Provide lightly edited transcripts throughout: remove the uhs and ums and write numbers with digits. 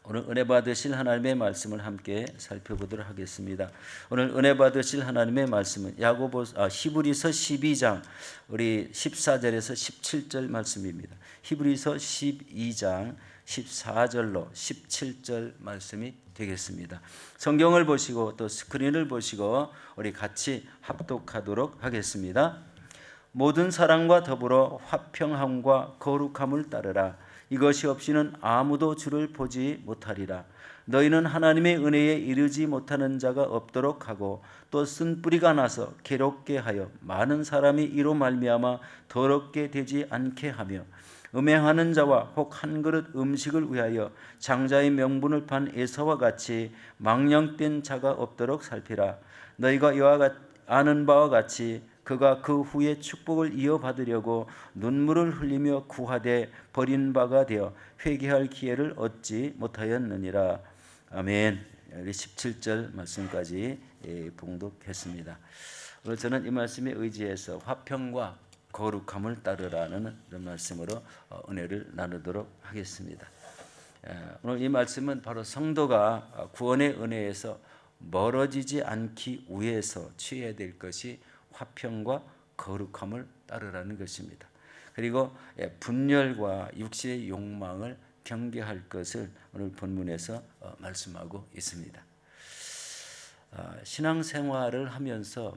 오늘 은혜 받으실 하나님의 말씀을 함께 살펴보도록 하겠습니다. 오늘 은혜 받으실 하나님의 말씀은 히브리서 12장 우리 14절에서 17절 말씀입니다. 히브리서 12장 14절로 17절 말씀이 되겠습니다. 성경을 보시고 또 스크린을 보시고 우리 같이 합독하도록 하겠습니다. 모든 사랑과 더불어 화평함과 거룩함을 따르라. 이것이 없이는 아무도 주를 보지 못하리라. 너희는 하나님의 은혜에 이르지 못하는 자가 없도록 하고 또 쓴 뿌리가 나서 괴롭게 하여 많은 사람이 이로 말미암아 더럽게 되지 않게 하며 음행하는 자와 혹 한 그릇 음식을 위하여 장자의 명분을 판 에사와 같이 망령된 자가 없도록 살피라. 너희가 이와 아는 바와 같이 그가 그 후에 축복을 이어받으려고 눈물을 흘리며 구하되 버린 바가 되어 회개할 기회를 얻지 못하였느니라. 아멘. 17절 말씀까지 봉독했습니다. 오늘 저는 이 말씀에 의지해서 화평과 거룩함을 따르라는 이런 말씀으로 은혜를 나누도록 하겠습니다. 오늘 이 말씀은 바로 성도가 구원의 은혜에서 멀어지지 않기 위해서 취해야 될 것이 화평과 거룩함을 따르라는 것입니다. 그리고 분열과 육신의 욕망을 경계할 것을 오늘 본문에서 말씀하고 있습니다. 신앙생활을 하면서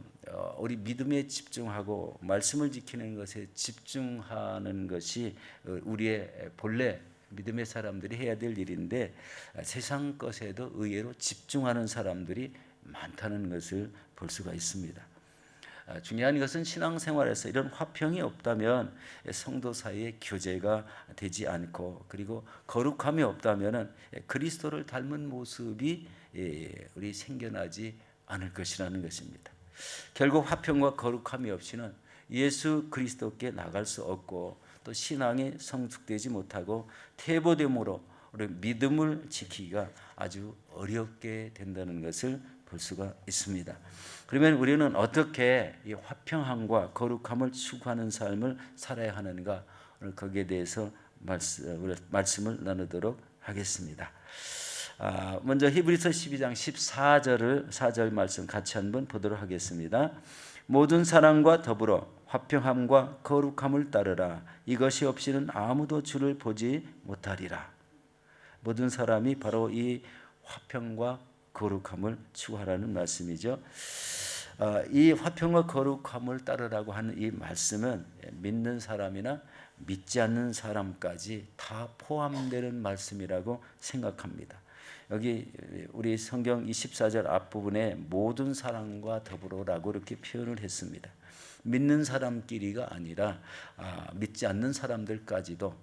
우리 믿음에 집중하고 말씀을 지키는 것에 집중하는 것이 우리의 본래 믿음의 사람들이 해야 될 일인데 세상 것에도 의외로 집중하는 사람들이 많다는 것을 볼 수가 있습니다. 중요한 것은 신앙생활에서 이런 화평이 없다면 성도 사이의 교제가 되지 않고 그리고 거룩함이 없다면 그리스도를 닮은 모습이 우리 생겨나지 않을 것이라는 것입니다. 결국 화평과 거룩함이 없이는 예수 그리스도께 나갈 수 없고 또 신앙이 성숙되지 못하고 퇴보됨으로 우리 믿음을 지키기가 아주 어렵게 된다는 것을 볼 수가 있습니다. 그러면 우리는 어떻게 이 화평함과 거룩함을 추구하는 삶을 살아야 하는가? 오늘 거기에 대해서 말씀을 나누도록 하겠습니다. 먼저 히브리서 12장 4절 말씀 같이 한번 보도록 하겠습니다. 모든 사랑과 더불어 화평함과 거룩함을 따르라. 이것이 없이는 아무도 주를 보지 못하리라. 모든 사람이 바로 이 화평과 거룩함을 추구하라는 말씀이죠. 이 화평과 거룩함을 따르라고 하는 이 말씀은 믿는 사람이나 믿지 않는 사람까지 다 포함되는 말씀이라고 생각합니다. 여기 우리 성경 24절 앞부분에 모든 사람과 더불어라고 이렇게 표현을 했습니다. 믿는 사람끼리가 아니라 믿지 않는 사람들까지도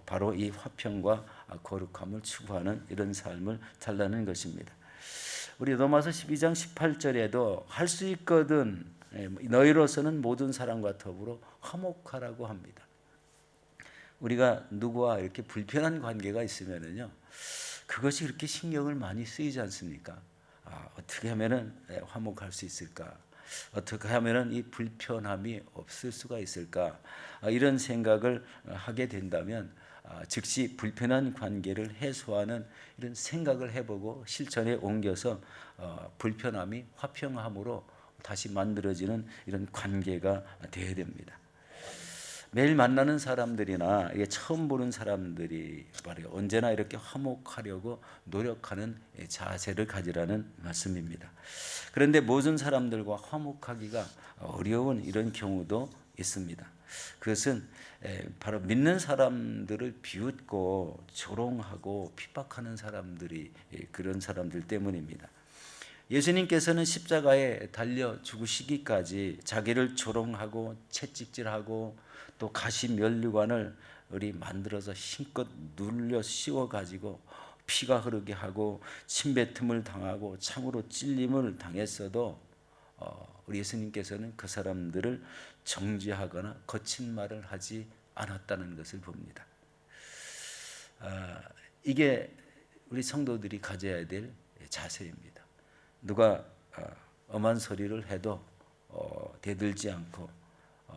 바로 이 화평과 거룩함을 추구하는 이런 삶을 살라는 것입니다. 우리 로마서 12장 18절에도 할 수 있거든 너희로서는 모든 사람과 더불어 화목하라고 합니다. 우리가 누구와 이렇게 불편한 관계가 있으면은요, 그것이 그렇게 신경을 많이 쓰이지 않습니까? 어떻게 하면은 화목할 수 있을까? 어떻게 하면은 이 불편함이 없을 수가 있을까? 이런 생각을 하게 된다면 즉시 불편한 관계를 해소하는 이런 생각을 해보고 실천에 옮겨서 불편함이 화평함으로 다시 만들어지는 이런 관계가 되어야 됩니다. 매일 만나는 사람들이나 이게 처음 보는 사람들이 말이에요. 언제나 이렇게 화목하려고 노력하는 자세를 가지라는 말씀입니다. 그런데 모든 사람들과 화목하기가 어려운 이런 경우도 있습니다. 그것은 바로 믿는 사람들을 비웃고 조롱하고 핍박하는 사람들이 그런 사람들 때문입니다. 예수님께서는 십자가에 달려 죽으시기까지 자기를 조롱하고 채찍질하고 또 가시 면류관을 만들어서 힘껏 눌려 씌워 가지고 피가 흐르게 하고 침뱉음을 당하고 창으로 찔림을 당했어도 우리 예수님께서는 그 사람들을 정죄하거나 거친 말을 하지 않았다는 것을 봅니다. 이게 우리 성도들이 가져야 될 자세입니다. 누가 엄한 소리를 해도 대들지 않고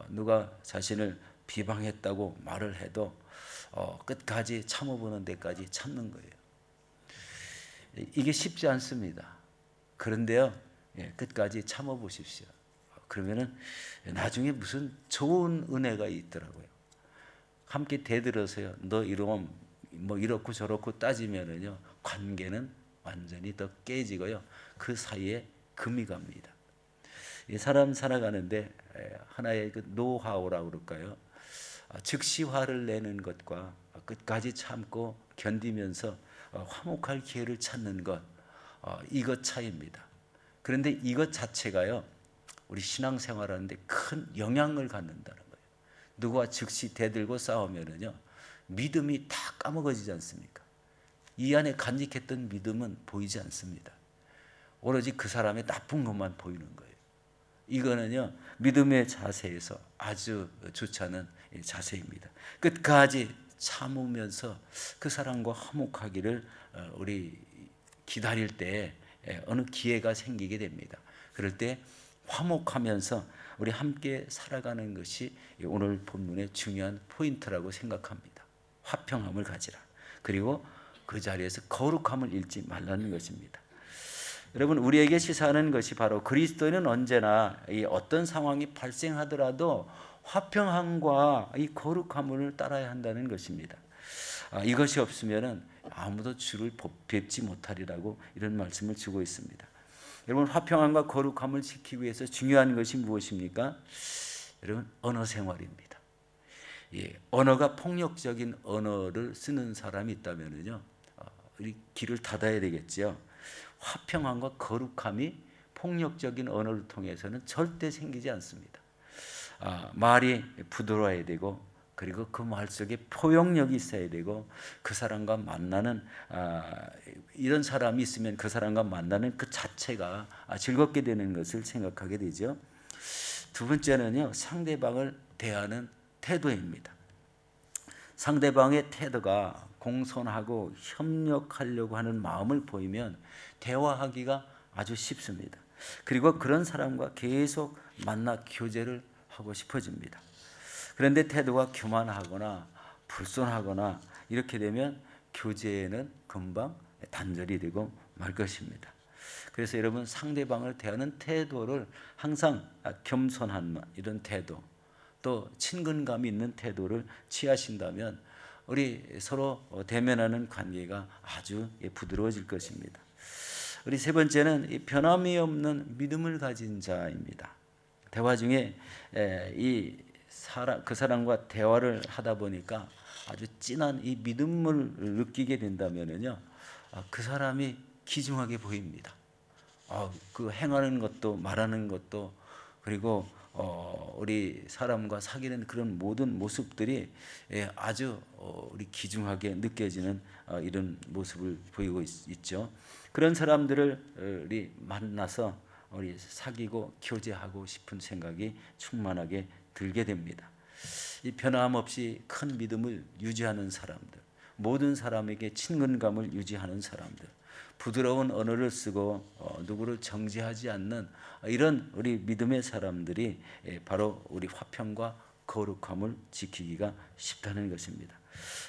누가 자신을 비방했다고 말을 해도 끝까지 참아보는 데까지 참는 거예요. 이게 쉽지 않습니다. 그런데요, 끝까지 참아 보십시오. 그러면은 나중에 무슨 좋은 은혜가 있더라고요. 함께 대들어서요, 너 이러면 뭐 이렇고 저렇고 따지면은요, 관계는 완전히 더 깨지고요, 그 사이에 금이 갑니다. 이 사람 살아가는데 하나의 그 노하우라고 그럴까요? 즉시 화를 내는 것과 끝까지 참고 견디면서 화목할 기회를 찾는 것, 이것 차이입니다. 그런데 이것 자체가요, 우리 신앙생활하는데 큰 영향을 갖는다는 거예요. 누구와 즉시 대들고 싸우면은요, 믿음이 다 까먹어지지 않습니까? 이 안에 간직했던 믿음은 보이지 않습니다. 오로지 그 사람의 나쁜 것만 보이는 거예요. 이거는요, 믿음의 자세에서 아주 좋지 않은 자세입니다. 끝까지 참으면서 그 사람과 화목하기를 우리 기다릴 때 어느 기회가 생기게 됩니다. 그럴 때 화목하면서 우리 함께 살아가는 것이 오늘 본문의 중요한 포인트라고 생각합니다. 화평함을 가지라. 그리고 그 자리에서 거룩함을 잃지 말라는 것입니다. 여러분, 우리에게 시사하는 것이 바로 그리스도인은 언제나 이 어떤 상황이 발생하더라도 화평함과 이 거룩함을 따라야 한다는 것입니다. 이것이 없으면은 아무도 주를 뵙지 못하리라고 이런 말씀을 주고 있습니다. 여러분, 화평함과 거룩함을 지키기 위해서 중요한 것이 무엇입니까? 여러분, 언어 생활입니다. 언어가 폭력적인 언어를 쓰는 사람이 있다면은요, 우리 귀를 닫아야 되겠죠. 화평함과 거룩함이 폭력적인 언어를 통해서는 절대 생기지 않습니다. 말이 부드러워야 되고, 그리고 그 말 속에 포용력이 있어야 되고, 그 사람과 만나는 이런 사람이 있으면 그 사람과 만나는 그 자체가 즐겁게 되는 것을 생각하게 되죠. 두 번째는요, 상대방을 대하는 태도입니다. 상대방의 태도가 공손하고 협력하려고 하는 마음을 보이면 대화하기가 아주 쉽습니다. 그리고 그런 사람과 계속 만나 교제를 하고 싶어집니다. 그런데 태도가 교만하거나 불손하거나 이렇게 되면 교제는 금방 단절이 되고 말 것입니다. 그래서 여러분, 상대방을 대하는 태도를 항상 겸손한 이런 태도, 또 친근감이 있는 태도를 취하신다면 우리 서로 대면하는 관계가 아주 부드러워질 것입니다. 우리 세 번째는 이 변함이 없는 믿음을 가진 자입니다. 대화 중에 그 사람과 대화를 하다 보니까 아주 진한 이 믿음을 느끼게 된다면요, 그 사람이 귀중하게 보입니다. 그 행하는 것도 말하는 것도, 그리고 우리 사람과 사귀는 그런 모든 모습들이 아주 우리 귀중하게 느껴지는 이런 모습을 보이고 있죠. 그런 사람들을 우리 만나서 우리 사귀고 교제하고 싶은 생각이 충만하게 들게 됩니다. 이 변함없이 큰 믿음을 유지하는 사람들, 모든 사람에게 친근감을 유지하는 사람들, 부드러운 언어를 쓰고 누구를 정죄하지 않는 이런 우리 믿음의 사람들이 바로 우리 화평과 거룩함을 지키기가 쉽다는 것입니다.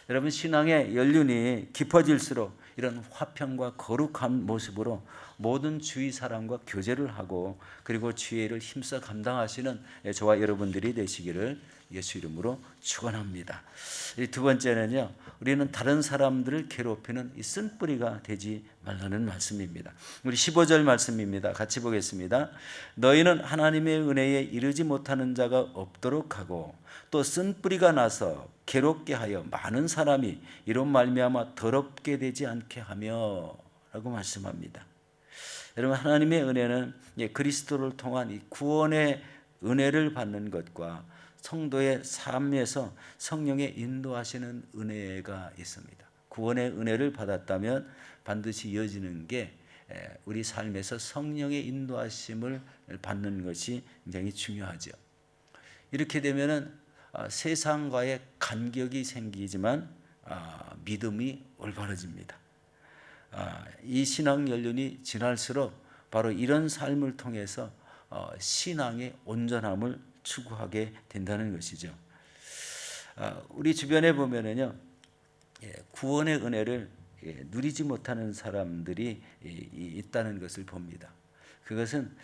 여러분, 신앙의 연륜이 깊어질수록 이런 화평과 거룩한 모습으로 모든 주위 사람과 교제를 하고, 그리고 지혜를 힘써 감당하시는 저와 여러분들이 되시기를 예수 이름으로 축원합니다. 두 번째는요, 우리는 다른 사람들을 괴롭히는 이 쓴뿌리가 되지 말라는 말씀입니다. 우리 15절 말씀입니다. 같이 보겠습니다. 너희는 하나님의 은혜에 이르지 못하는 자가 없도록 하고, 또 쓴뿌리가 나서 괴롭게 하여 많은 사람이 이런 말미암아 더럽게 되지 않게 하며 라고 말씀합니다. 여러분, 하나님의 은혜는 그리스도를 통한 이 구원의 은혜를 받는 것과 성도의 삶에서 성령의 인도하시는 은혜가 있습니다. 구원의 은혜를 받았다면 반드시 이어지는 게 우리 삶에서 성령의 인도하심을 받는 것이 굉장히 중요하죠. 이렇게 되면은 세상과의 간격이 생기지만 믿음이 올바라집니다. 이 신앙 연륜이 지날수록 바로 이런 삶을 통해서 신앙의 온전함을 추구하게 된다는 것이죠. 우리 주변에 보면은요, 구원의 은혜를 누리지 못하는 사람들이 있다는 것을 봅니다. 그것은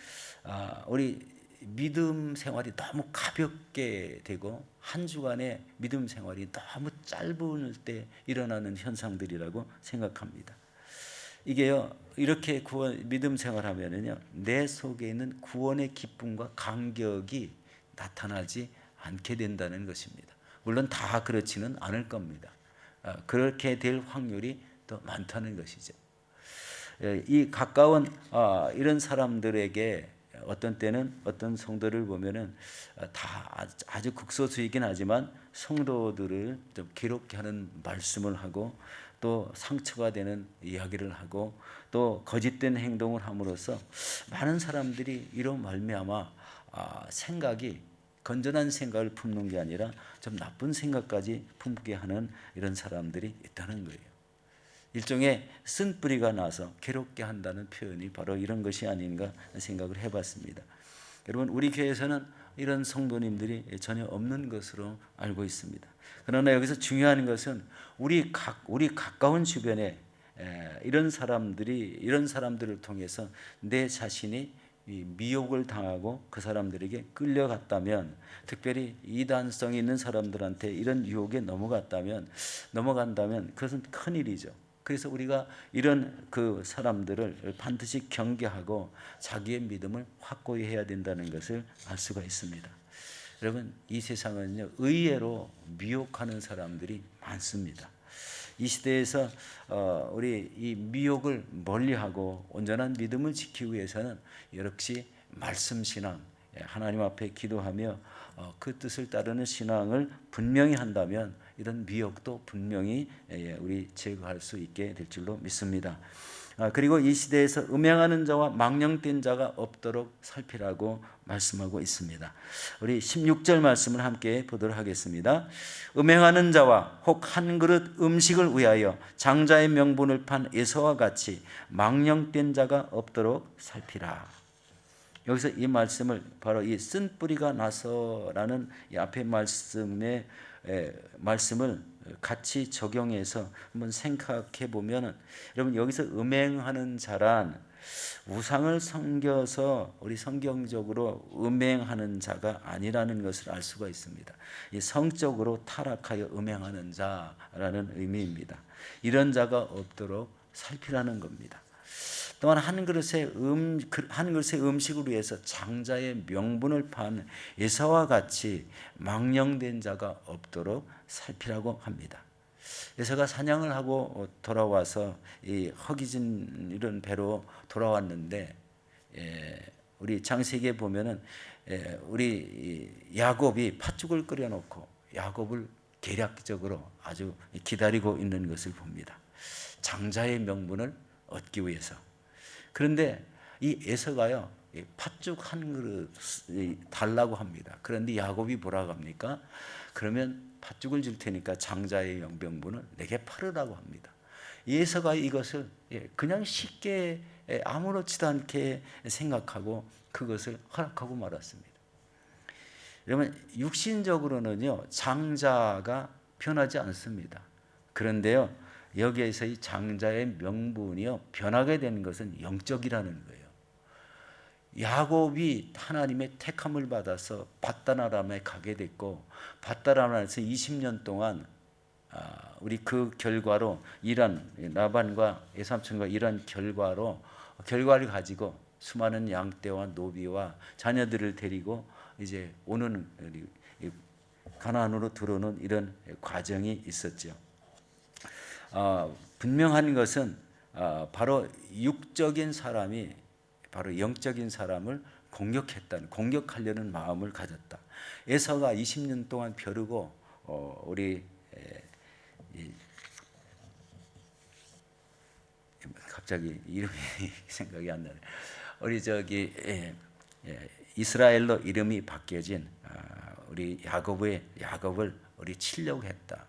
우리 믿음 생활이 너무 가볍게 되고 한 주간의 믿음 생활이 너무 짧을 때 일어나는 현상들이라고 생각합니다. 이게요, 이렇게 믿음 생활하면은요, 내 속에 있는 구원의 기쁨과 감격이 나타나지 않게 된다는 것입니다. 물론 다 그렇지는 않을 겁니다. 그렇게 될 확률이 더 많다는 것이죠. 이 가까운 이런 사람들에게 어떤 때는 어떤 성도를 보면은 다 아주 극소수이긴 하지만 성도들을 좀 괴롭게 하는 말씀을 하고 또 상처가 되는 이야기를 하고 또 거짓된 행동을 함으로써 많은 사람들이 이런 말미암아 생각이 건전한 생각을 품는 게 아니라 좀 나쁜 생각까지 품게 하는 이런 사람들이 있다는 거예요. 일종의 쓴뿌리가 나서 괴롭게 한다는 표현이 바로 이런 것이 아닌가 생각을 해봤습니다. 여러분, 우리 교회에서는 이런 성도님들이 전혀 없는 것으로 알고 있습니다. 그러나 여기서 중요한 것은 우리 가까운 주변에 이런 사람들을 통해서 내 자신이 미혹을 당하고 그 사람들에게 끌려갔다면, 특별히 이단성이 있는 사람들한테 이런 유혹에 넘어간다면 그것은 큰일이죠. 그래서 우리가 이런 그 사람들을 반드시 경계하고 자기의 믿음을 확고히 해야 된다는 것을 알 수가 있습니다. 여러분, 이 세상은요, 의외로 미혹하는 사람들이 많습니다. 이 시대에서 우리 이 미혹을 멀리하고 온전한 믿음을 지키기 위해서는 역시 말씀 신앙, 하나님 앞에 기도하며 그 뜻을 따르는 신앙을 분명히 한다면 이런 미혹도 분명히 우리 제거할 수 있게 될 줄로 믿습니다. 그리고 이 시대에서 음행하는 자와 망령된 자가 없도록 살피라고 말씀하고 있습니다. 우리 16절 말씀을 함께 보도록 하겠습니다. 음행하는 자와 혹 한 그릇 음식을 위하여 장자의 명분을 판 에서와 같이 망령된 자가 없도록 살피라. 여기서 이 말씀을 바로 이 쓴뿌리가 나서라는 이 앞에 말씀을 같이 적용해서 한번 생각해 보면, 여러분, 여기서 음행하는 자란 우상을 섬겨서 우리 성경적으로 음행하는 자가 아니라는 것을 알 수가 있습니다. 이 성적으로 타락하여 음행하는 자라는 의미입니다. 이런 자가 없도록 살피라는 겁니다. 또한 한 그릇의 음식을 위해서 장자의 명분을 판 에사와 같이 망령된 자가 없도록 살피라고 합니다. 에사가 사냥을 하고 돌아와서 이 허기진 이런 배로 돌아왔는데, 우리 창세기에 보면은 우리 야곱이 팥죽을 끓여놓고 야곱을 계략적으로 아주 기다리고 있는 것을 봅니다. 장자의 명분을 얻기 위해서. 그런데 이 에서가요, 팥죽 한 그릇 달라고 합니다. 그런데 야곱이 뭐라고 합니까? 그러면 팥죽을 줄 테니까 장자의 명분을 내게 팔으라고 합니다. 에서가 이것을 그냥 쉽게 아무렇지도 않게 생각하고 그것을 허락하고 말았습니다. 여러분, 육신적으로는요, 장자가 변하지 않습니다. 그런데요, 여기에서 이 장자의 명분이요, 변하게 되는 것은 영적이라는 거예요. 야곱이 하나님의 택함을 받아서 밧단-아람에 가게 됐고, 밧단-아람에서 20년 동안 우리 그 결과로 라반과 외삼촌과 이런 결과를 가지고 수많은 양떼와 노비와 자녀들을 데리고 이제 오는 가나안으로 들어오는 이런 과정이 있었죠. 분명한 것은 바로 육적인 사람이 바로 영적인 사람을 공격하려는 마음을 가졌다. 에서가 20년 동안 벼르고 우리 갑자기 이름이 생각이 안 나네. 우리 이스라엘로 이름이 바뀌어진 우리 야곱을 우리 치려고 했다.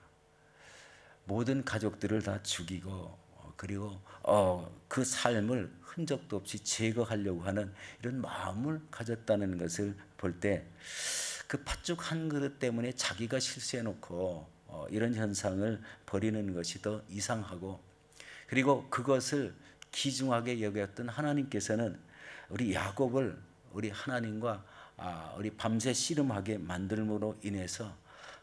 모든 가족들을 다 죽이고 그리고 그 삶을 흔적도 없이 제거하려고 하는 이런 마음을 가졌다는 것을 볼 때, 그 팥죽 한 그릇 때문에 자기가 실수해놓고 이런 현상을 벌이는 것이 더 이상하고, 그리고 그것을 귀중하게 여겼던 하나님께서는 우리 야곱을 우리 하나님과 우리 밤새 씨름하게 만들므로 인해서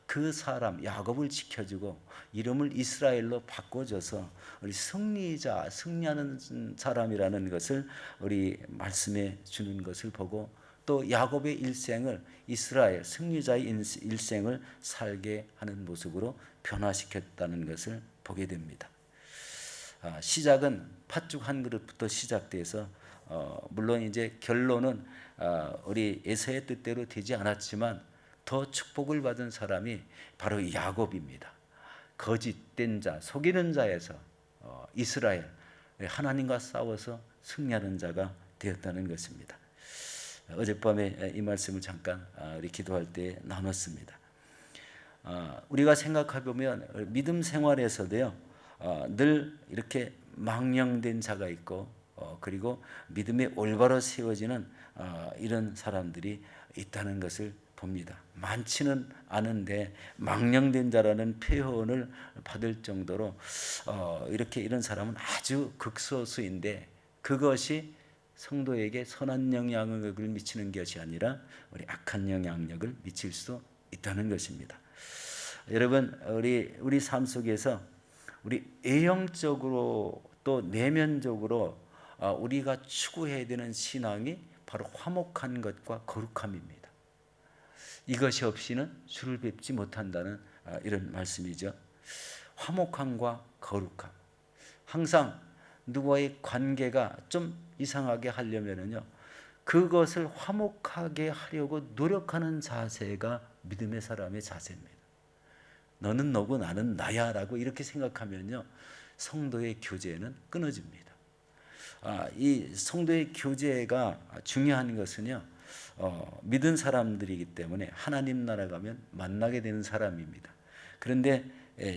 그 사람 야곱을 지켜주고 이름을 이스라엘로 바꿔줘서 우리 승리자, 승리하는 사람이라는 것을 우리 말씀해 주는 것을 보고, 또 야곱의 일생을 이스라엘 승리자의 일생을 살게 하는 모습으로 변화시켰다는 것을 보게 됩니다. 시작은 팥죽 한 그릇부터 시작돼서 물론 이제 결론은 우리 에서의 뜻대로 되지 않았지만 더 축복을 받은 사람이 바로 야곱입니다. 거짓된 자, 속이는 자에서 이스라엘, 하나님과 싸워서 승리하는 자가 되었다는 것입니다. 어젯밤에 이 말씀을 잠깐 우리 기도할 때 나눴습니다. 우리가 생각해 보면 믿음 생활에서도요, 늘 이렇게 망령된 자가 있고 그리고 믿음에 올바로 세워지는 이런 사람들이 있다는 것을 봅니다. 많지는 않은데 망령된 자라는 표현을 받을 정도로 이렇게 이런 사람은 아주 극소수인데, 그것이 성도에게 선한 영향력을 미치는 것이 아니라 우리 악한 영향력을 미칠 수 있다는 것입니다. 여러분, 우리 삶 속에서 우리 외형적으로 또 내면적으로 우리가 추구해야 되는 신앙이 바로 화목한 것과 거룩함입니다. 이것이 없이는 주를 뵙지 못한다는 이런 말씀이죠. 화목함과 거룩함. 항상 누구와의 관계가 좀 이상하게 하려면요, 그것을 화목하게 하려고 노력하는 자세가 믿음의 사람의 자세입니다. 너는 너고 나는 나야 라고 이렇게 생각하면요, 성도의 교제는 끊어집니다. 이 성도의 교제가 중요한 것은요, 믿은 사람들이기 때문에 하나님 나라 가면 만나게 되는 사람입니다. 그런데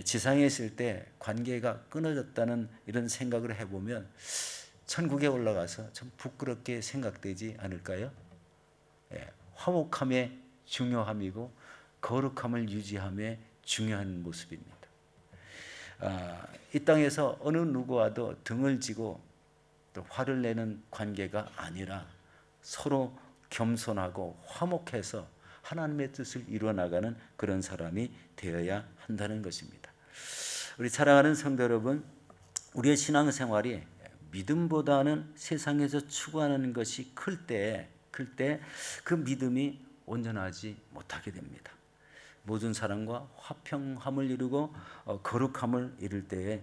지상에 있을 때 관계가 끊어졌다는 이런 생각을 해보면 천국에 올라가서 참 부끄럽게 생각되지 않을까요? 화목함의 중요함이고 거룩함을 유지함의 중요한 모습입니다. 이 땅에서 어느 누구와도 등을 지고 또 화를 내는 관계가 아니라 서로 겸손하고 화목해서 하나님의 뜻을 이루어나가는 그런 사람이 되어야 한다는 것입니다. 우리 사랑하는 성도 여러분, 우리의 신앙생활이 믿음보다는 세상에서 추구하는 것이 클 때 그 믿음이 온전하지 못하게 됩니다. 모든 사람과 화평함을 이루고 거룩함을 이룰 때에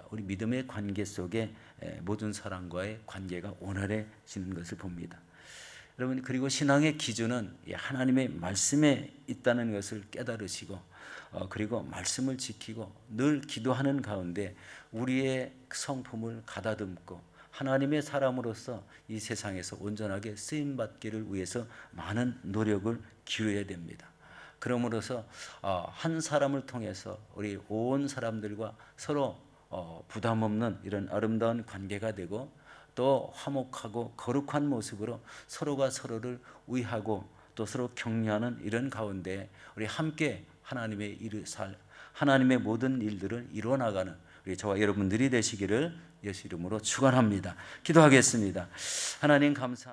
우리 믿음의 관계 속에 모든 사람과의 관계가 원활해지는 것을 봅니다. 여러분, 그리고 신앙의 기준은 하나님의 말씀에 있다는 것을 깨달으시고 그리고 말씀을 지키고 늘 기도하는 가운데 우리의 성품을 가다듬고 하나님의 사람으로서 이 세상에서 온전하게 쓰임받기를 위해서 많은 노력을 기울여야 됩니다. 그러므로서 한 사람을 통해서 우리 온 사람들과 서로 부담 없는 이런 아름다운 관계가 되고, 또 화목하고 거룩한 모습으로 서로가 서로를 위하고 또 서로 격려하는 이런 가운데 우리 함께 하나님의 모든 일들을 이루어나가는 우리 저와 여러분들이 되시기를 예수 이름으로 축원합니다. 기도하겠습니다. 하나님 감사합니다.